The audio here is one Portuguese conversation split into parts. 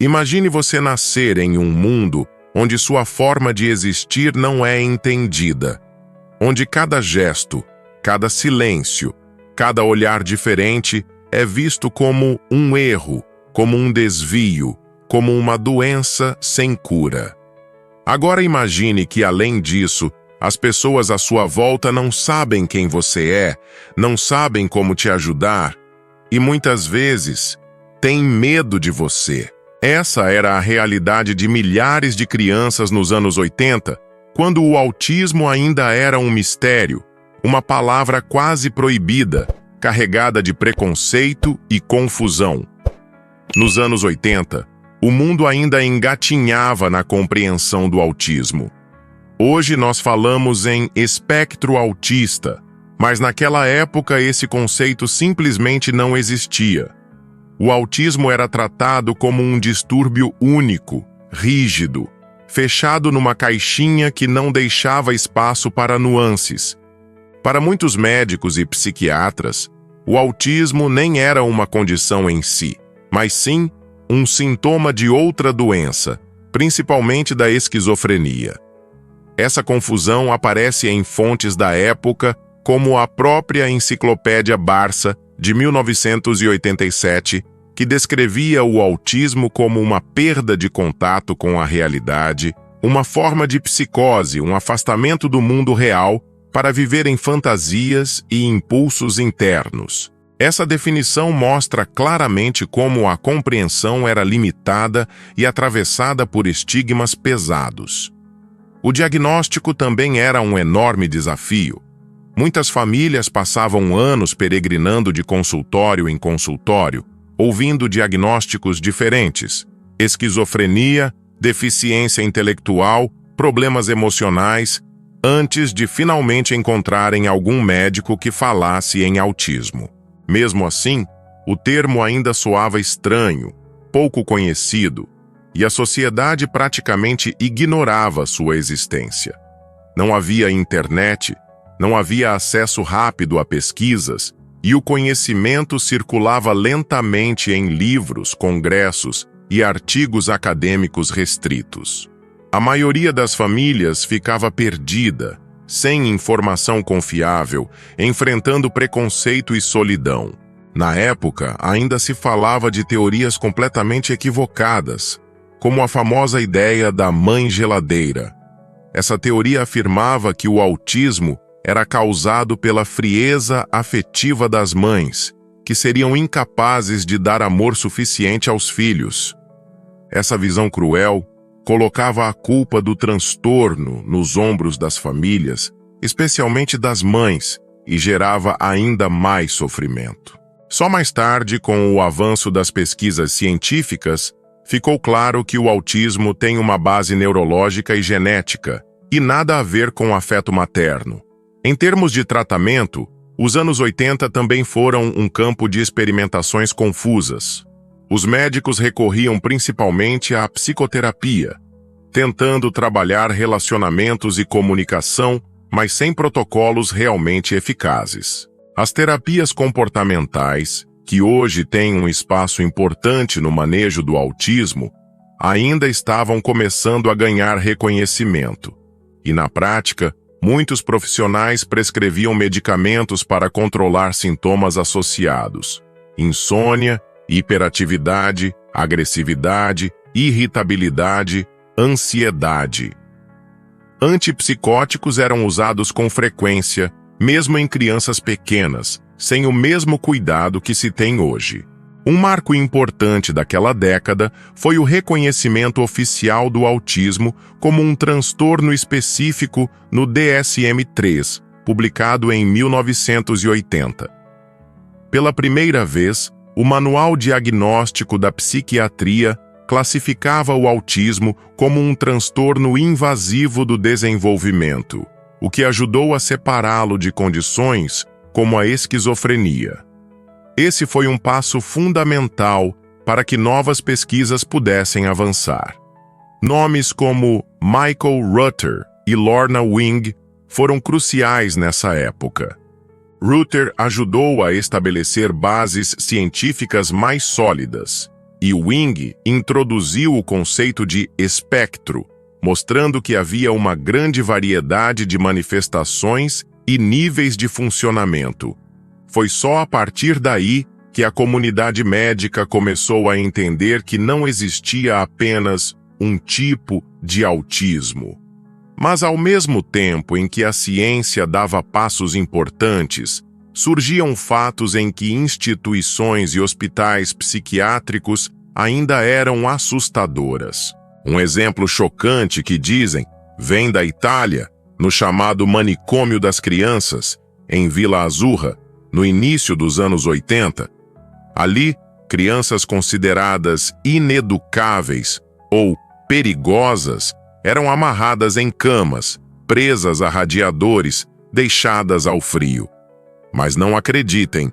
Imagine você nascer em um mundo onde sua forma de existir não é entendida, onde cada gesto, cada silêncio, cada olhar diferente é visto como um erro, como um desvio, como uma doença sem cura. Agora imagine que, além disso, as pessoas à sua volta não sabem quem você é, não sabem como te ajudar e, muitas vezes, têm medo de você. Essa era a realidade de milhares de crianças nos anos 80, quando o autismo ainda era um mistério, uma palavra quase proibida, carregada de preconceito e confusão. Nos anos 80, o mundo ainda engatinhava na compreensão do autismo. Hoje nós falamos em espectro autista, mas naquela época esse conceito simplesmente não existia. O autismo era tratado como um distúrbio único, rígido, fechado numa caixinha que não deixava espaço para nuances. Para muitos médicos e psiquiatras, o autismo nem era uma condição em si, mas sim um sintoma de outra doença, principalmente da esquizofrenia. Essa confusão aparece em fontes da época, como a própria Enciclopédia Barça, de 1987, que descrevia o autismo como uma perda de contato com a realidade, uma forma de psicose, um afastamento do mundo real para viver em fantasias e impulsos internos. Essa definição mostra claramente como a compreensão era limitada e atravessada por estigmas pesados. O diagnóstico também era um enorme desafio. Muitas famílias passavam anos peregrinando de consultório em consultório, ouvindo diagnósticos diferentes: esquizofrenia, deficiência intelectual, problemas emocionais, antes de finalmente encontrarem algum médico que falasse em autismo. Mesmo assim, o termo ainda soava estranho, pouco conhecido, e a sociedade praticamente ignorava sua existência. Não havia internet, não havia acesso rápido a pesquisas, e o conhecimento circulava lentamente em livros, congressos e artigos acadêmicos restritos. A maioria das famílias ficava perdida, sem informação confiável, enfrentando preconceito e solidão. Na época, ainda se falava de teorias completamente equivocadas, como a famosa ideia da mãe geladeira. Essa teoria afirmava que o autismo era causado pela frieza afetiva das mães, que seriam incapazes de dar amor suficiente aos filhos. Essa visão cruel colocava a culpa do transtorno nos ombros das famílias, especialmente das mães, e gerava ainda mais sofrimento. Só mais tarde, com o avanço das pesquisas científicas, ficou claro que o autismo tem uma base neurológica e genética, e nada a ver com o afeto materno. Em termos de tratamento, os anos 80 também foram um campo de experimentações confusas. Os médicos recorriam principalmente à psicoterapia, tentando trabalhar relacionamentos e comunicação, mas sem protocolos realmente eficazes. As terapias comportamentais, que hoje têm um espaço importante no manejo do autismo, ainda estavam começando a ganhar reconhecimento. E, na prática, muitos profissionais prescreviam medicamentos para controlar sintomas associados: insônia, hiperatividade, agressividade, irritabilidade, ansiedade. Antipsicóticos eram usados com frequência, mesmo em crianças pequenas, sem o mesmo cuidado que se tem hoje. Um marco importante daquela década foi o reconhecimento oficial do autismo como um transtorno específico no DSM-3, publicado em 1980. Pela primeira vez, o Manual Diagnóstico da Psiquiatria classificava o autismo como um transtorno invasivo do desenvolvimento, o que ajudou a separá-lo de condições como a esquizofrenia. Esse foi um passo fundamental para que novas pesquisas pudessem avançar. Nomes como Michael Rutter e Lorna Wing foram cruciais nessa época. Rutter ajudou a estabelecer bases científicas mais sólidas, e Wing introduziu o conceito de espectro, mostrando que havia uma grande variedade de manifestações e níveis de funcionamento. Foi só a partir daí que a comunidade médica começou a entender que não existia apenas um tipo de autismo. Mas ao mesmo tempo em que a ciência dava passos importantes, surgiam fatos em que instituições e hospitais psiquiátricos ainda eram assustadoras. Um exemplo chocante que dizem vem da Itália, no chamado Manicômio das Crianças, em Villa Azzurra, no início dos anos 80. Ali, crianças consideradas ineducáveis ou perigosas eram amarradas em camas, presas a radiadores, deixadas ao frio. Mas não acreditem.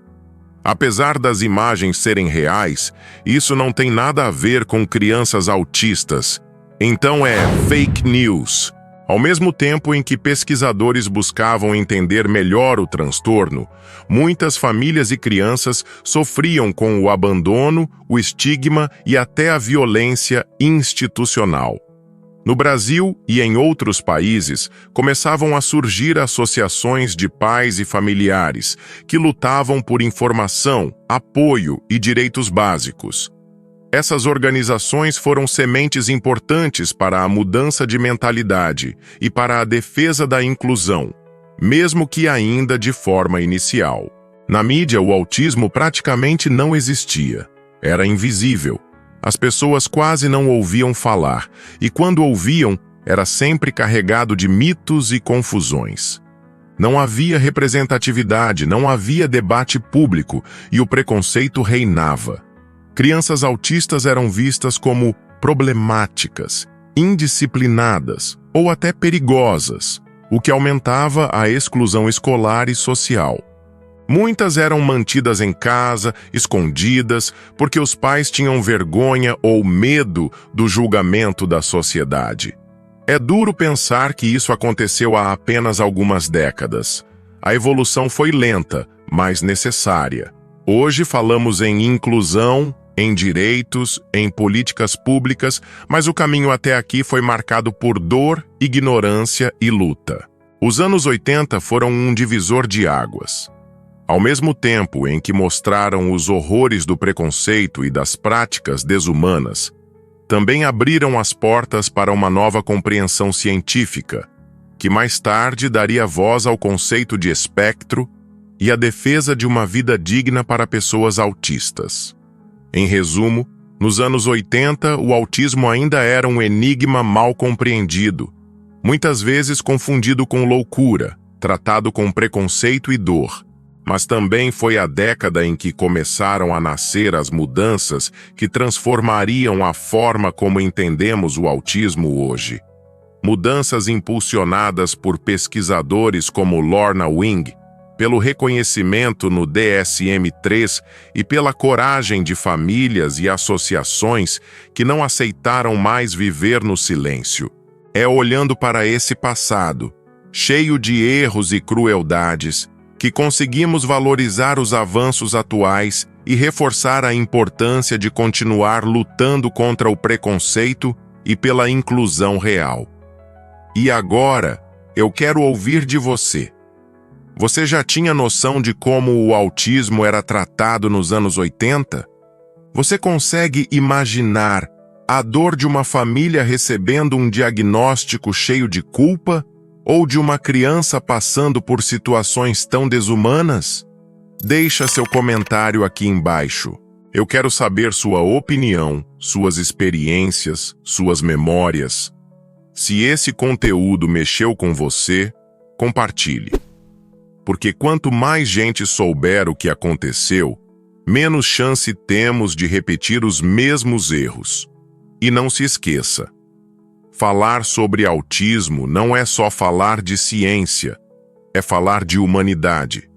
Apesar das imagens serem reais, isso não tem nada a ver com crianças autistas. Então é fake news. Ao mesmo tempo em que pesquisadores buscavam entender melhor o transtorno, muitas famílias e crianças sofriam com o abandono, o estigma e até a violência institucional. No Brasil e em outros países, começavam a surgir associações de pais e familiares que lutavam por informação, apoio e direitos básicos. Essas organizações foram sementes importantes para a mudança de mentalidade e para a defesa da inclusão, mesmo que ainda de forma inicial. Na mídia, o autismo praticamente não existia. Era invisível. As pessoas quase não ouviam falar, e quando ouviam, era sempre carregado de mitos e confusões. Não havia representatividade, não havia debate público, e o preconceito reinava. Crianças autistas eram vistas como problemáticas, indisciplinadas ou até perigosas, o que aumentava a exclusão escolar e social. Muitas eram mantidas em casa, escondidas, porque os pais tinham vergonha ou medo do julgamento da sociedade. É duro pensar que isso aconteceu há apenas algumas décadas. A evolução foi lenta, mas necessária. Hoje falamos em inclusão, em direitos, em políticas públicas, mas o caminho até aqui foi marcado por dor, ignorância e luta. Os anos 80 foram um divisor de águas. Ao mesmo tempo em que mostraram os horrores do preconceito e das práticas desumanas, também abriram as portas para uma nova compreensão científica, que mais tarde daria voz ao conceito de espectro e a defesa de uma vida digna para pessoas autistas. Em resumo, nos anos 80, o autismo ainda era um enigma mal compreendido, muitas vezes confundido com loucura, tratado com preconceito e dor. Mas também foi a década em que começaram a nascer as mudanças que transformariam a forma como entendemos o autismo hoje. Mudanças impulsionadas por pesquisadores como Lorna Wing, pelo reconhecimento no DSM-3 e pela coragem de famílias e associações que não aceitaram mais viver no silêncio. É olhando para esse passado, cheio de erros e crueldades, que conseguimos valorizar os avanços atuais e reforçar a importância de continuar lutando contra o preconceito e pela inclusão real. E agora, eu quero ouvir de você. Você já tinha noção de como o autismo era tratado nos anos 80? Você consegue imaginar a dor de uma família recebendo um diagnóstico cheio de culpa ou de uma criança passando por situações tão desumanas? Deixa seu comentário aqui embaixo. Eu quero saber sua opinião, suas experiências, suas memórias. Se esse conteúdo mexeu com você, compartilhe. Porque quanto mais gente souber o que aconteceu, menos chance temos de repetir os mesmos erros. E não se esqueça, falar sobre autismo não é só falar de ciência, é falar de humanidade.